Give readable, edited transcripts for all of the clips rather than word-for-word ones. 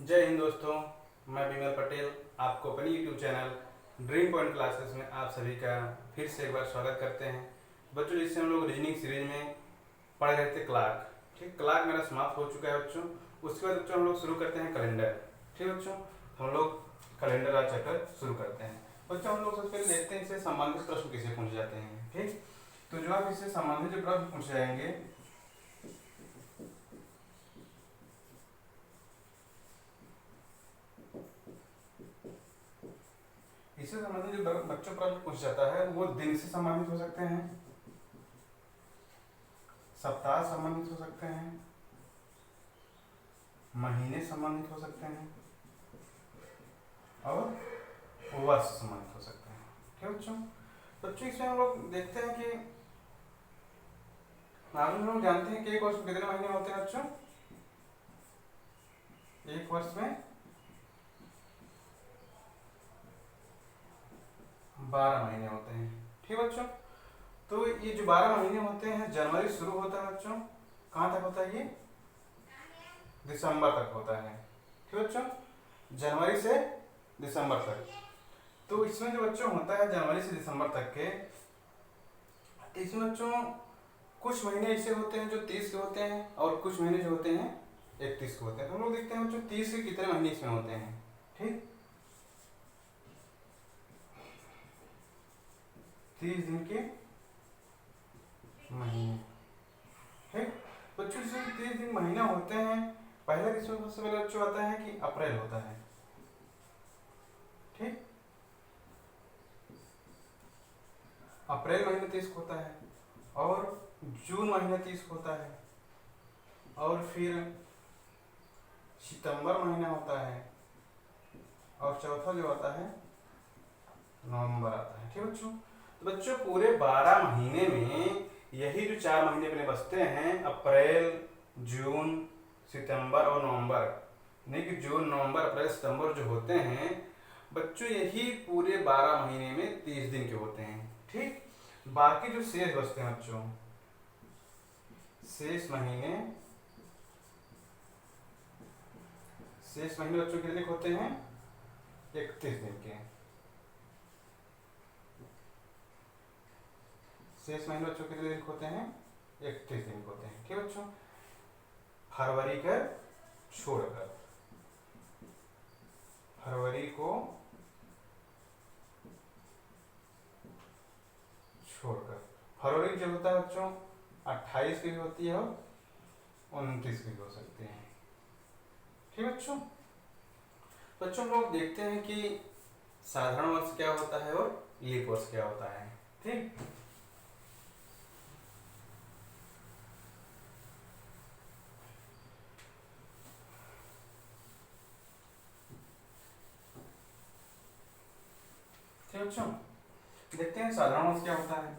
जय हिंद दोस्तों। मैं विमल पटेल आपको अपनी YouTube channel dream point classes में आप सभी का फिर से एक बार स्वागत करते हैं। बच्चों, जिससे हम लोग रीजनिंग सीरीज में पढ़ रहे थे क्लार्क। ठीक, क्लार्क मेरा समाप्त हो चुका है बच्चों। उसके बाद बच्चों हम लोग शुरू करते हैं कैलेंडर। ठीक बच्चों, हम लोग कैलेंडर का चैप्टर शुरू करते हैं। बच्चों, हम लोग सबसे पहले देखते हैं इससे संबंधित प्रश्न किसे पूछे जाते हैं। ठीक, तो जो आप इससे संबंधित जो प्रश्न पूछे जाएंगे इससे संबंधित जो बच्चों प्रश्न पूछा जाता है वो दिन से संबंधित हो सकते हैं, सप्ताह संबंधित हो सकते हैं, महीने संबंधित हो सकते हैं और वर्ष संबंधित हो सकते हैं। ठीक बच्चों, बच्चों इसमें हम लोग देखते हैं कि हम लोग जानते हैं कि एक वर्ष में कितने महीने होते हैं बच्चों। एक वर्ष में 12 महीने होते हैं। ठीक बच्चों, तो ये जो 12 महीने होते हैं, जनवरी शुरू होता है बच्चों, कहाँ तक होता है ये? दिसंबर तक होता है। ठीक बच्चों, जनवरी से दिसंबर तक। तो इसमें जो बच्चों होता है जनवरी से दिसंबर तक के, इसमें बच्चों कुछ महीने ऐसे होते हैं जो 30 के होते हैं और कुछ महीने जो होते हैं 31 के होते हैं। तो हम लोग देखते हैं बच्चों 30 के कितने महीने इसमें होते हैं। ठीक, 30 दिन के महीने। ठीक बच्चों, इसमें 30 दिन महीना होते हैं। पहला किसमें सबसे पहले बच्चों आता है कि अप्रैल होता है। ठीक, अप्रैल महीने 30 होता है और जून महीने 30 होता है और फिर सितंबर महीना होता है और चौथा जो आता है नवंबर आता है। ठीक बच्चों, तो बच्चों पूरे 12 महीने में यही जो 4 महीने अपने बचते हैं, अप्रैल, जून, सितंबर और नवंबर, नहीं कि जून, नवंबर, अप्रैल, सितंबर जो होते हैं बच्चों, यही पूरे 12 महीने में 30 दिन के होते हैं। ठीक, बाकी जो शेष बचते हैं बच्चों, शेष महीने बच्चों कितने होते हैं? 31 दिन के। शेष महीने बच्चों कितने दिन होते हैं? 31 दिन होते हैं। ठीक बच्चों, फरवरी का छोड़कर, फरवरी को छोड़कर, फरवरी जो होता है बच्चों 28 की भी होती है और 29 की भी हो सकती है। ठीक बच्चों, बच्चों हम लोग देखते हैं कि साधारण वर्ष क्या होता है और लीप वर्ष क्या होता है। ठीक, ठीक बच्चों, देखते हैं साधारण वर्ष क्या होता है।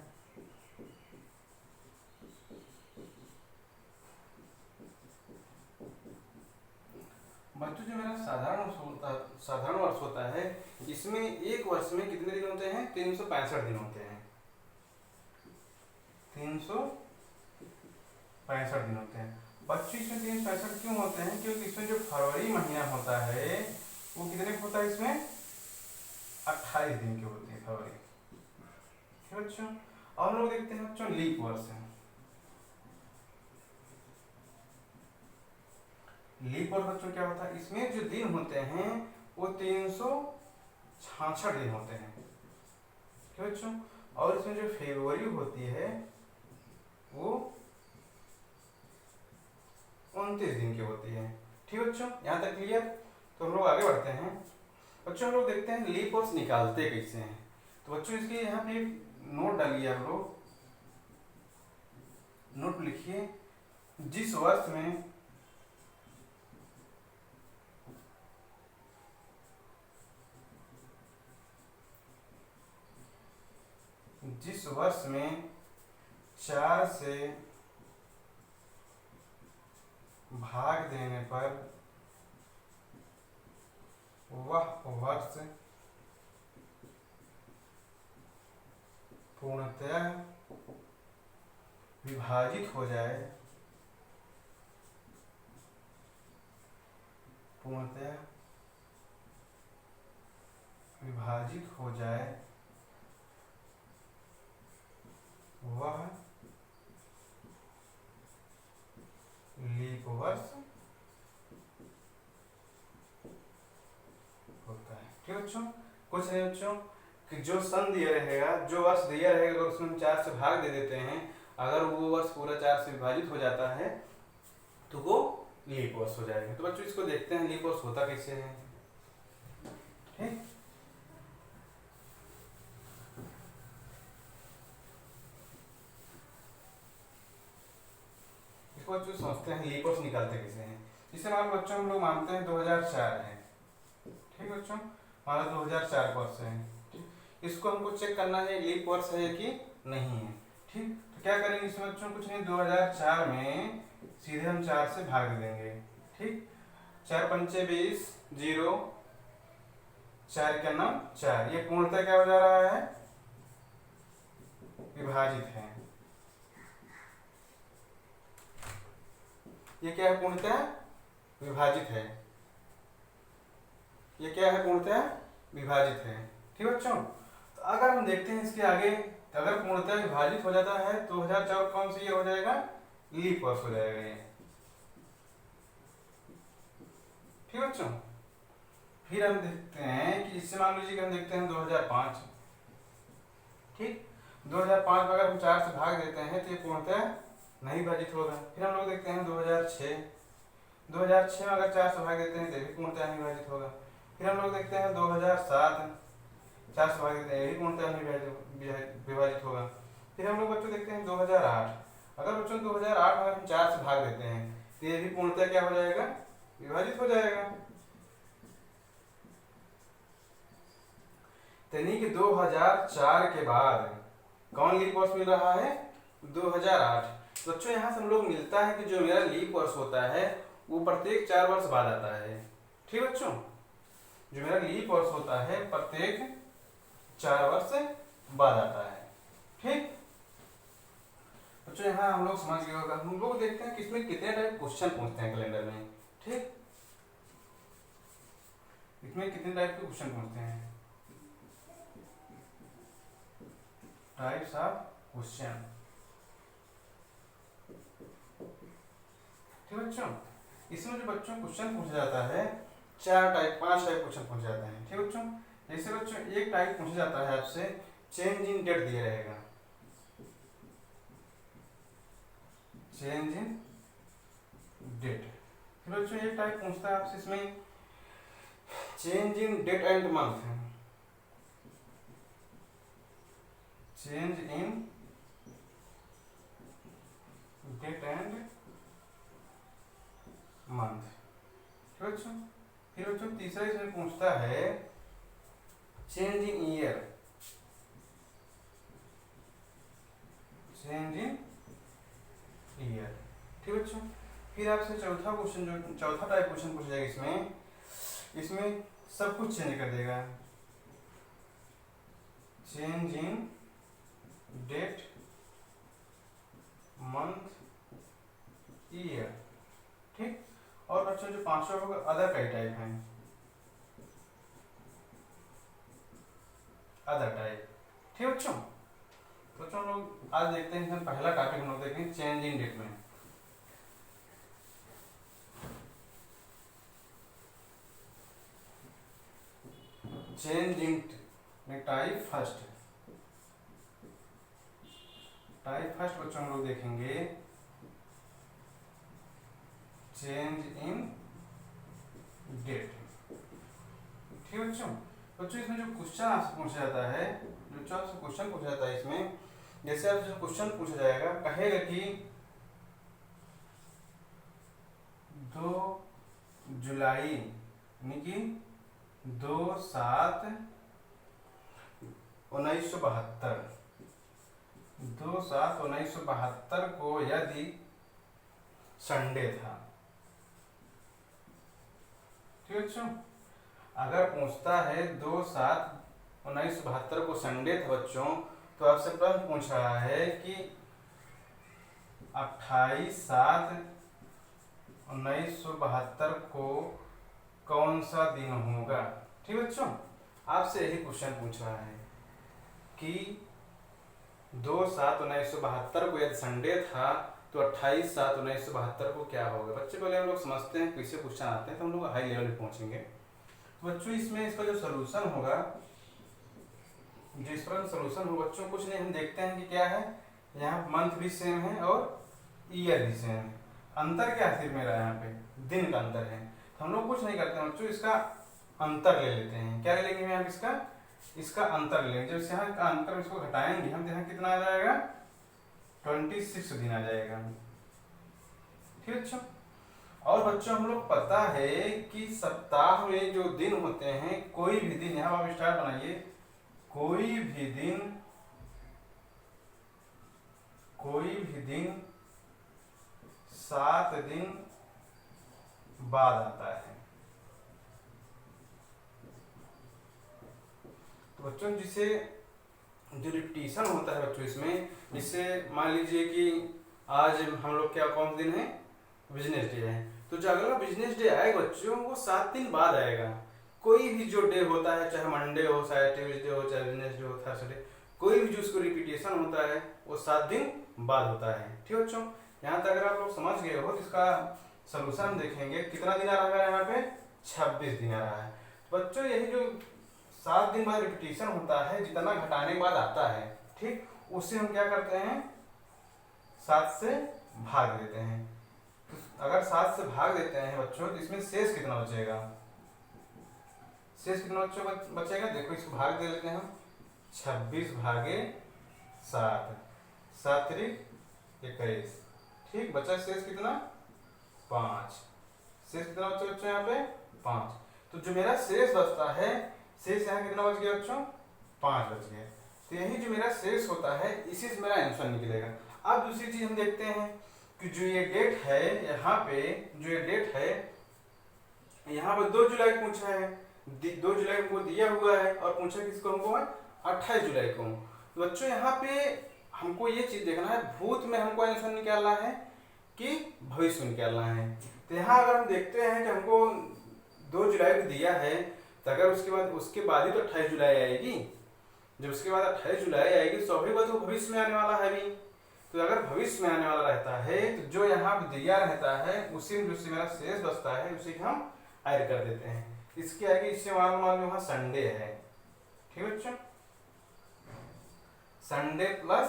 बच्चों जो मेरा साधारण वर्ष होता है, इसमें एक वर्ष में कितने दिन होते हैं? 365 दिन होते हैं। 365 दिन होते हैं बच्चों। इसमें 365 क्यों होते हैं? क्योंकि इसमें जो फरवरी महीना होता है वो कितने होता है? इसमें 28 दिन के होते हैं फरवरी। ठीक बच्चों, और हम लोग देखते हैं बच्चों लीप वर्ष है। लीप वर्ष बच्चों क्या होता है? इसमें जो दिन होते हैं वो 366 दिन होते हैं। ठीक बच्चों, और इसमें जो फरवरी होती है वो 29 दिन की होती है। ठीक बच्चों, यहाँ तक क्लियर? तो हम लोग आगे बढ़ते हैं। बच्चों हम लोग देखते हैं लीप वर्ष निकालते कैसे हैं। तो बच्चों इसके यहाँ पे नोट डालिए, आप लोग नोट लिखिए। जिस वर्ष में जिस वर्ष में 4 से भाग देने पर वह वर्ष पूर्णतः विभाजित हो जाए, पूर्णतः विभाजित हो जाए वह लीप वर्ष होता है। ठीक है बच्चों, कुछ नहीं बच्चों कि जो सन दिया रहेगा, जो वर्ष दिया रहेगा, अगर उसमें 4 से भाग दे देते हैं, अगर वो वर्ष पूरा 4 से विभाजित हो जाता है तो वो लीप वर्ष हो जाएगा। तो बच्चों इसको देखते हैं लीप वर्ष होता कैसे है। ठीक, इसको बच्चों समझते हैं लीप वर्ष निकालते कैसे हैं। जिसे मान लो बच्चों हम लोग मानते हैं 2004 है। ठीक बच्चों, हमारा 2004 वर्ष है। ठीक, इसको हमको चेक करना है लीप वर्ष है कि नहीं है। ठीक, तो क्या करेंगे इसमें बच्चों, कुछ नहीं, 2004 में सीधे हम 4 से भाग दे देंगे। ठीक, 4 पंचे 20, 0, 4 का नाम 4। ये पूर्णतः क्या हो जा रहा है, विभाजित है। ये क्या है, पूर्णतः विभाजित है। ये क्या है, पूर्णतः विभाजित है। ठीक बच्चों, तो अगर हम देखते हैं इसके आगे, अगर पूर्णतः विभाजित हो जाता है तो 2004 कौन सी ये हो जाएगा, लीप वर्ष हो जाएगा ये। ठीक बच्चों, फिर हम देखते हैं कि इससे मान लीजिए कि हम देखते हैं 2005। ठीक, 2005 में अगर हम 4 से भाग देते हैं तो ये पूर्णतः नहीं विभाजित होगा। फिर हम लोग देखते हैं 2006। 2006 में अगर 4 से भाग देते हैं तो भी पूर्णतः नहीं विभाजित होगा। फिर हम लोग देखते हैं 2007, 4 से भाग देते हैं, ये भी पूर्णतः नहीं विभाजित होगा। फिर हम लोग बच्चों देखते हैं 2008। अगर बच्चों 2008 में अगर हम 4 से भाग देते हैं तो ये भी पूर्णतः क्या हो जाएगा, विभाजित हो जाएगा। यानी कि 2004 के बाद कौन लीप वर्ष मिल रहा है, 2008। बच्चों यहाँ से हम लोग मिलता है कि जो मेरा लीप वर्ष होता है वो प्रत्येक 4 वर्ष बाद आता है। ठीक बच्चों, जो मेरा लीप वर्ष होता है प्रत्येक 4 वर्ष बाद आता है। ठीक बच्चों, यहाँ हम लोग समझ गए होगा। हम लोग देखते हैं कि इसमें कितने टाइप क्वेश्चन पूछते हैं कैलेंडर में। ठीक, इसमें कितने टाइप के क्वेश्चन पूछते हैं, टाइप्स ऑफ क्वेश्चन। ठीक बच्चों, इसमें जो बच्चों क्वेश्चन पूछा जाता है 4 टाइप 5 टाइप क्वेश्चन पूछे जाते हैं। ठीक बच्चों, जैसे बच्चों एक टाइप पूछा जाता है आपसे चेंज इन डेट दिया रहेगा, चेंज इन डेट। फिर बच्चों एक टाइप पूछता है आपसे इसमें change in date and month है, change in date and month. ठीक बच्चों, फिर बच्चों तीसरा इसमें पूछता है change in year, change in year. ठीक बच्चों, फिर आपसे चौथा क्वेश्चन, जो चौथा टाइप क्वेश्चन पूछा जाएगा इसमें सब कुछ चेंज कर देगा, change in date month year. ठीक, और बच्चों जो पांचवा होगा अदर कई टाइप हैं, अदर टाइप। ठीक बच्चों, हम लोग आज देखते हैं इसमें पहला टॉपिक हम लोग देखेंगे चेंज इन डेट में। Change in type first, type first बच्चों हम लोग देखेंगे चेंज इन डेट। ठीक है बच्चों, इसमें जो क्वेश्चन आपसे पूछा जाता है, जो आपसे क्वेश्चन पूछा जाता है इसमें, जैसे आपसे जो क्वेश्चन पूछा जाएगा कहेगा कि 2 जुलाई यानी कि 2/7/1972, 2/7/1972 को यदि संडे था। ठीक है बच्चों, अगर पूछता है 2/7/1972 को संडे था बच्चों, तो आपसे प्रश्न पूछ रहा है कि 28/7/1972 को कौन सा दिन होगा। ठीक है बच्चों, आपसे यही क्वेश्चन पूछ रहा है कि 2/7/1972 को यदि संडे था तो 28/7/1972 को क्या होगा। बच्चे पहले हम लोग समझते हैं कैसे क्वेश्चन आते हैं, तो हम लोग हाई लेवल पे पहुंचेंगे। तो बच्चों इसमें इसका जो सोल्यूशन होगा, जो इस पर सोल्यूशन होगा बच्चों, कुछ नहीं, हम देखते हैं कि क्या है, यहाँ मंथ भी सेम है और ईयर भी सेम है। अंतर क्या है सिर्फ मेरा यहाँ पे दिन का अंतर है, तो हम लोग कुछ नहीं करते हैं बच्चों, इसका अंतर ले लेते हैं। क्या ले लेंगे यहाँ इसका अंतर ले लेंगे। जब यहाँ का अंतर इसको घटाएंगे हम, यहाँ कितना आ जाएगा, 26 दिन आ जाएगा। ठीक है बच्चों, और बच्चों हम लोग पता है कि सप्ताह में जो दिन होते हैं, कोई भी दिन, यहाँ आप स्टार बनाइए, कोई भी दिन 7 दिन बाद आता है। तो बच्चों जिसे जो रिपीटिशन होता है बच्चों इसमें, जिससे मान लीजिए कि आज हम लोग क्या, कौन दिन है, बिजनेस डे है, तो जो अगला बिजनेस डे आएगा बच्चों वो 7 दिन बाद आएगा। कोई भी जो डे होता है, चाहे मंडे हो, चाहे ट्यूसडे हो, चाहे बिजनेस डे हो, थर्सडे, कोई भी जो उसको रिपीटेशन होता है वो 7 दिन बाद होता है। ठीक है बच्चों, यहाँ तक अगर आप लोग समझ गए हो तो इसका सोल्यूशन हम देखेंगे। कितना दिन आ रहा है यहाँ पे, 26 दिन आ रहा है। बच्चों यही जो 7 दिन बाद रिपीटेशन होता है, जितना घटाने के बाद आता है, ठीक, उससे हम क्या करते हैं, 7 से भाग देते हैं। तो अगर 7 से भाग देते हैं बच्चों, तो इसमें शेष कितना बचेगा, शेष कितना बच्चों बचेगा, देखो इसको भाग दे लेते हैं हम, 26 भागे 7, 7 त्रिक 21, ठीक, बचा शेष कितना, 5। शेष कितना बचा बच्चों यहाँ पे, 5। तो जो मेरा शेष बचता है, शेष यहाँ कितना बच गया बच्चों, 5 बच गया। तो यही जो मेरा शेष होता है, इसी से मेरा आंसर निकलेगा। अब दूसरी चीज हम देखते हैं कि जो ये डेट है, यहाँ पे जो ये डेट है, यहाँ पे 2 जुलाई को पूछा है, 2 जुलाई को दिया हुआ है, और पूछा किसको, हमको 28 जुलाई को। तो बच्चों यहाँ पे हमको ये चीज देखना है, भूत में हमको आंसर निकालना है कि भविष्य में निकालना है। तो यहाँ अगर हम देखते हैं कि हमको 2 जुलाई को दिया है, तो अगर उसके बाद ही तो 28 जुलाई आएगी, जब उसके बाद 28 जुलाई आएगी, स्वाभाविक बात वो भविष्य में आने वाला है भी। तो अगर भविष्य में आने वाला रहता है, तो जो यहाँ पे दिया रहता है उसी में जो मेरा शेष बचता है, उसी को हम ऐड कर देते हैं। इसके आगे इससे मान लो वहाँ संडे है, ठीक है बच्चों, संडे प्लस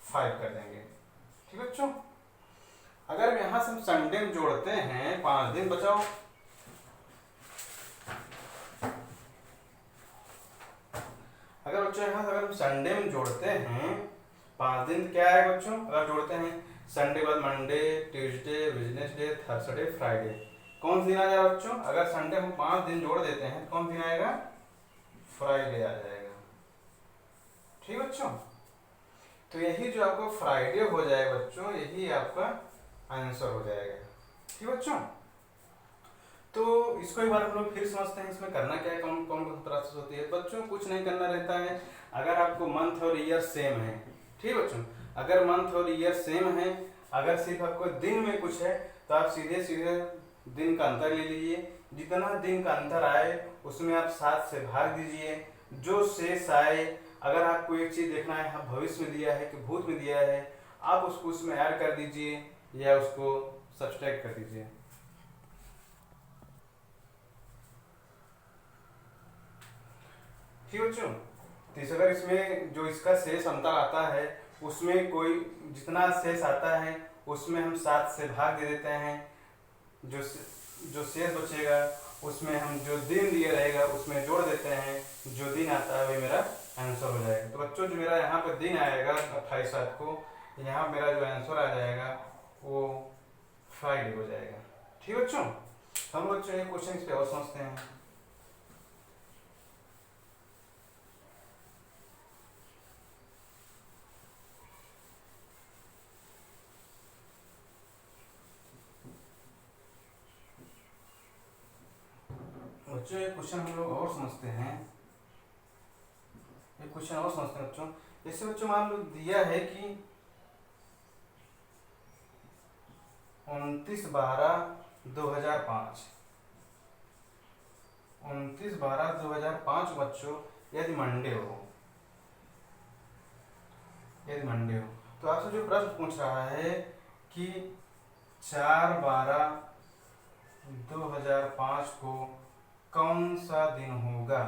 5 कर देंगे। ठीक है बच्चों, अगर यहाँ से हम संडे में जोड़ते हैं, 5 दिन बचाओ, अगर बच्चों यहाँ से अगर हम संडे में जोड़ते हैं 5 दिन, क्या है बच्चों, अगर जोड़ते हैं संडे बाद Monday, Tuesday, Wednesday, Thursday, Friday, कौन सा दिन आ जाएगा बच्चों, अगर संडे हम 5 दिन जोड़ देते हैं तो कौन दिन आएगा, फ्राइडे आ जाएगा। ठीक बच्चों, तो यही जो आपको फ्राइडे हो जाएगा बच्चों, यही आपका आंसर हो जाएगा। ठीक बच्चों, तो इसको एक बार हम लोग फिर समझते हैं, इसमें करना क्या है, कौन कौन प्रोसेस होती है। बच्चों कुछ नहीं करना रहता है, अगर आपको मंथ और ईयर सेम है, ठीक बच्चों, अगर मंथ और ईयर सेम है, अगर सिर्फ आपको दिन में कुछ है, तो आप सीधे सीधे दिन का अंतर ले लीजिए, जितना दिन का अंतर आए उसमें आप 7 से भाग दीजिए, जो शेष आए, अगर आपको एक चीज देखना है, हाँ भविष्य में दिया है कि भूत में दिया है, आप उसको उसमें ऐड कर दीजिए या उसको सब्सट्रैक्ट कर दीजिए। ठीक बच्चों, तो अगर इसमें जो इसका शेष अंतर आता है, उसमें कोई जितना शेष आता है उसमें हम 7 से भाग दे देते हैं, जो शेष बचेगा उसमें हम जो दिन दिया रहेगा उसमें जोड़ देते हैं, जो दिन आता है वही मेरा आंसर हो जाएगा। तो बच्चों जो मेरा यहाँ पर दिन आएगा 28/7 को, यहाँ मेरा जो आंसर आ जाएगा वो फ्राइडे हो जाएगा। ठीक बच्चों, हम बच्चों ये क्वेश्चन इस पे और समझते हैं। बच्चों एक क्वेश्चन हम लोग और समझते हैं, एक क्वेश्चन और समझते हैं बच्चों। जैसे बच्चों मान लो दिया है कि 29/12/2005, 29/12/2005 बच्चों यदि मंडे हो, तो आपसे जो प्रश्न पूछ रहा है कि 4/12/2005 को कौन सा दिन होगा।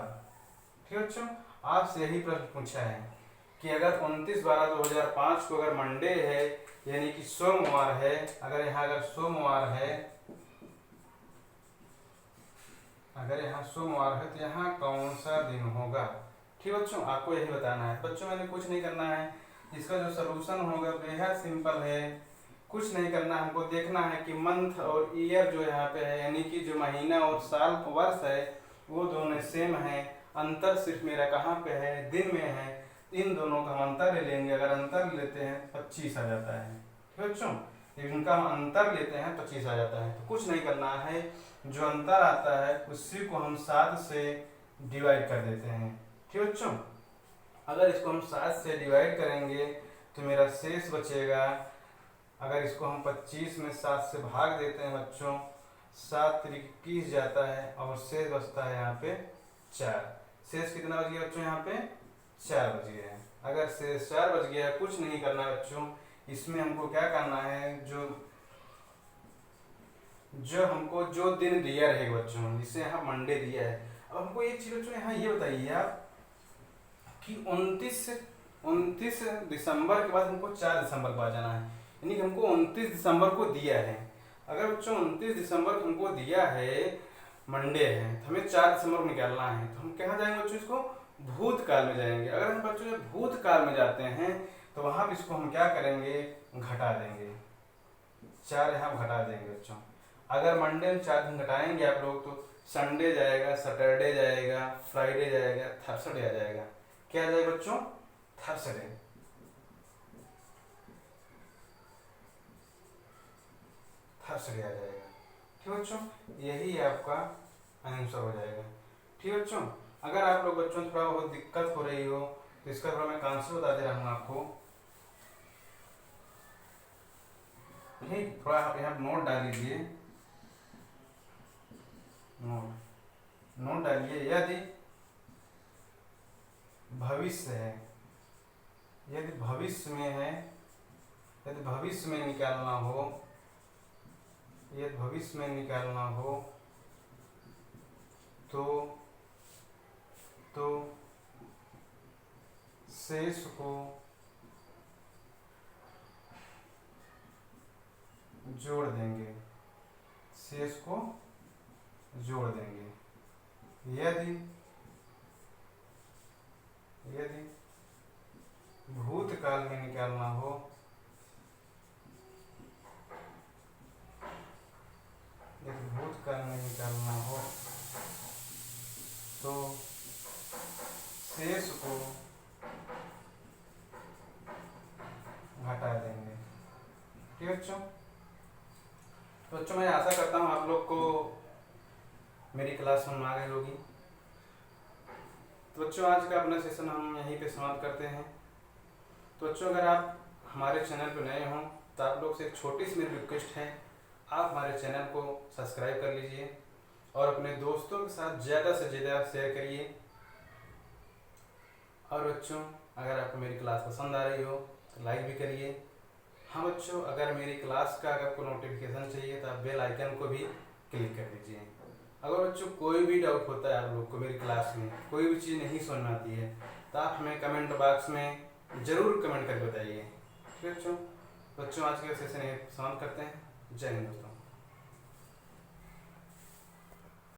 ठीक है बच्चों, आपसे यही प्रश्न पूछा है कि अगर 29/12/2005 को अगर मंडे है यानी कि सोमवार है, अगर यहाँ सोमवार है तो यहाँ कौन सा दिन होगा। ठीक है बच्चों, आपको यही बताना है। बच्चों मैंने कुछ नहीं करना है, इसका जो सलूशन होगा बेहद सिंपल है। कुछ नहीं करना, हमको देखना है कि मंथ और ईयर जो यहाँ पे है यानी कि जो महीना और साल वर्ष है वो दोनों सेम है। अंतर सिर्फ मेरा कहाँ पे है, दिन में है। इन दोनों का हम अंतर ले लेंगे। अगर अंतर लेते हैं 25 आ जाता है। ठीक है बच्चों, इनका हम अंतर लेते हैं 25 आ जाता है। तो कुछ नहीं करना है, जो अंतर आता है उसी को हम 7 से डिवाइड कर देते हैं। ठीक है बच्चों, अगर इसको हम 7 से डिवाइड करेंगे तो मेरा शेष बचेगा। अगर इसको हम 25 में 7 से भाग देते हैं बच्चों, 7 × 21 जाता है और शेष बचता है यहाँ पे 4। शेष कितना बच गया बच्चों, यहाँ पे 4 बच गया है। अगर शेष 4 बच गया, कुछ नहीं करना है बच्चों, इसमें हमको क्या करना है, जो हमको जो दिन दिया रहेगा बच्चों, जिसे यहाँ मंडे दिया है। अब हमको एक चीज बच्चों यहाँ ये बताइए आप कि 29 दिसंबर के बाद हमको 4 दिसंबर के बाद जाना है, यानी कि हमको 29 दिसंबर को दिया है। अगर बच्चों 29 दिसंबर को हमको दिया है, मंडे है, तो हमें 4 दिसंबर को निकालना है। तो हम कहाँ जाएंगे बच्चों, इसको भूतकाल में जाएंगे। अगर हम बच्चों जब भूतकाल में जाते हैं तो वहां भी इसको हम क्या करेंगे, घटा देंगे। 4 यहाँ घटा देंगे बच्चों। अगर मंडे में 4 दिन घटाएंगे आप लोग तो संडे जाएगा, सैटरडे जाएगा, फ्राइडे जाएगा, थर्सडे आ जाएगा। क्या आ जाएगा बच्चों, थर्सडे। थर्सडे आ जाएगा। ठीक है बच्चों, यही आपका आंसर हो जाएगा। ठीक है बच्चों, अगर आप लोग बच्चों थोड़ा बहुत दिक्कत हो रही हो तो इसका थोड़ा मैं आंसर बता दे रहा हूँ आपको। ठीक, थोड़ा आप यहाँ नोट डाल लीजिए, नोट डालिए। यदि भविष्य है, यदि भविष्य में है, यदि भविष्य में निकालना हो, यदि भविष्य में निकालना हो तो शेष को जोड़ देंगे, शेष को जोड़ देंगे। यदि भूतकाल में निकालना हो तो शेष को घटा देंगे। ठीक है बच्चों, तो बच्चों मैं आशा करता हूँ आप लोग को मेरी क्लास समझ आ गई होगी। तो बच्चों आज का अपना सेशन हम यहीं पे समाप्त करते हैं। तो बच्चों अगर आप हमारे चैनल पर नए हों तो आप लोग से एक छोटी सी मेरी रिक्वेस्ट है, आप हमारे चैनल को सब्सक्राइब कर लीजिए और अपने दोस्तों के साथ ज़्यादा से ज़्यादा शेयर करिए। और बच्चों अगर आपको मेरी क्लास पसंद आ रही हो तो लाइक भी करिए। हाँ बच्चों, अगर मेरी क्लास का अगर कोई नोटिफिकेशन चाहिए तो आप बेल आइकन को भी क्लिक कर दीजिए। अगर बच्चों कोई भी डाउट होता है आप लोग को मेरी क्लास में, कोई भी चीज़ नहीं समझ में आती है तो आप हमें कमेंट बॉक्स में ज़रूर कमेंट करके बताइए। ठीक है बच्चों, आज के सेशन समाप्त करते हैं। जय हिंद दोस्तों।